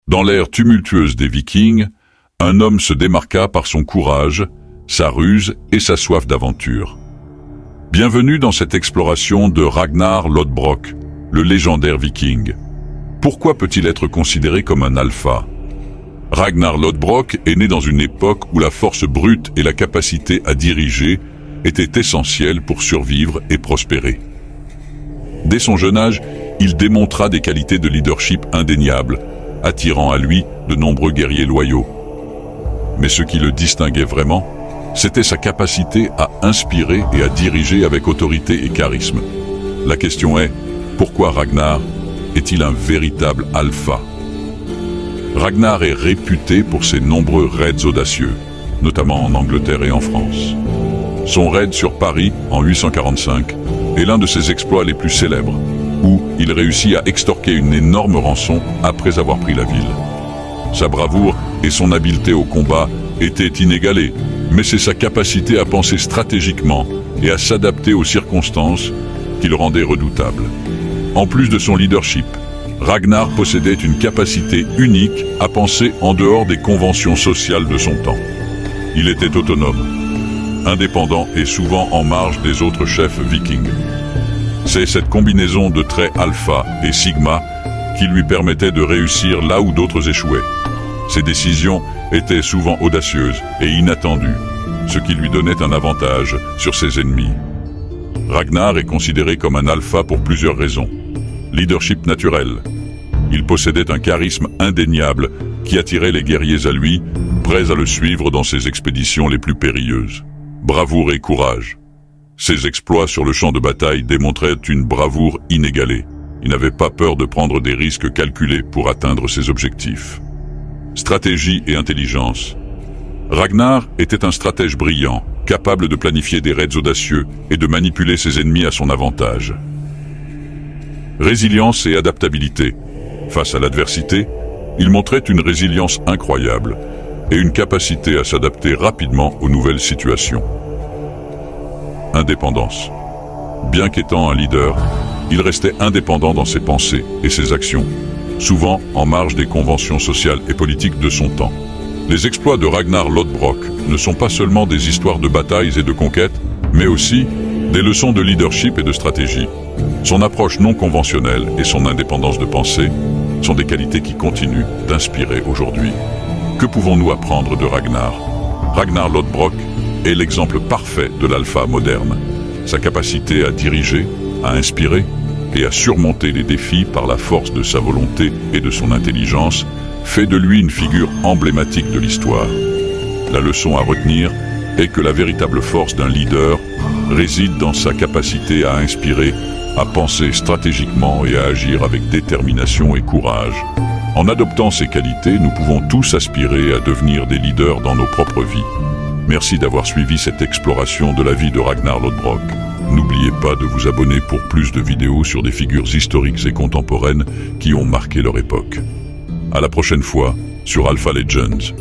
Dans l'ère tumultueuse des Vikings, un homme se démarqua par son courage, sa ruse et sa soif d'aventure. Bienvenue dans cette exploration de Ragnar Lodbrok, le légendaire Viking. Pourquoi peut-il être considéré comme un alpha? Ragnar Lodbrok est né dans une époque où la force brute et la capacité à diriger étaient essentielles pour survivre et prospérer. Dès son jeune âge, il démontra des qualités de leadership indéniables, attirant à lui de nombreux guerriers loyaux. Mais ce qui le distinguait vraiment, c'était sa capacité à inspirer et à diriger avec autorité et charisme. La question est, pourquoi Ragnar est-il un véritable alpha? Ragnar est réputé pour ses nombreux raids audacieux, notamment en Angleterre et en France. Son raid sur Paris en 845 est l'un de ses exploits les plus célèbres, où il réussit à extorquer une énorme rançon après avoir pris la ville. Sa bravoure et son habileté au combat étaient inégalées, mais c'est sa capacité à penser stratégiquement et à s'adapter aux circonstances qui le rendait redoutable. En plus de son leadership, Ragnar possédait une capacité unique à penser en dehors des conventions sociales de son temps. Il était autonome, indépendant et souvent en marge des autres chefs vikings. C'est cette combinaison de traits alpha et sigma qui lui permettait de réussir là où d'autres échouaient. Ses décisions étaient souvent audacieuses et inattendues, ce qui lui donnait un avantage sur ses ennemis. Ragnar est considéré comme un alpha pour plusieurs raisons. Leadership naturel. Il possédait un charisme indéniable qui attirait les guerriers à lui, prêts à le suivre dans ses expéditions les plus périlleuses. Bravoure et courage. Ses exploits sur le champ de bataille démontraient une bravoure inégalée. Il n'avait pas peur de prendre des risques calculés pour atteindre ses objectifs. Stratégie et intelligence. Ragnar était un stratège brillant, capable de planifier des raids audacieux et de manipuler ses ennemis à son avantage. Résilience et adaptabilité. Face à l'adversité, il montrait une résilience incroyable et une capacité à s'adapter rapidement aux nouvelles situations. Indépendance. Bien qu'étant un leader, il restait indépendant dans ses pensées et ses actions, souvent en marge des conventions sociales et politiques de son temps. Les exploits de Ragnar Lodbrok ne sont pas seulement des histoires de batailles et de conquêtes, mais aussi des leçons de leadership et de stratégie. Son approche non conventionnelle et son indépendance de pensée sont des qualités qui continuent d'inspirer aujourd'hui. Que pouvons-nous apprendre de Ragnar? Ragnar Lodbrok est l'exemple parfait de l'alpha moderne. Sa capacité à diriger, à inspirer et à surmonter les défis par la force de sa volonté et de son intelligence fait de lui une figure emblématique de l'histoire. La leçon à retenir est que la véritable force d'un leader réside dans sa capacité à inspirer, à penser stratégiquement et à agir avec détermination et courage. En adoptant ces qualités, nous pouvons tous aspirer à devenir des leaders dans nos propres vies. Merci d'avoir suivi cette exploration de la vie de Ragnar Lodbrok. N'oubliez pas de vous abonner pour plus de vidéos sur des figures historiques et contemporaines qui ont marqué leur époque. À la prochaine fois sur Alpha Legends.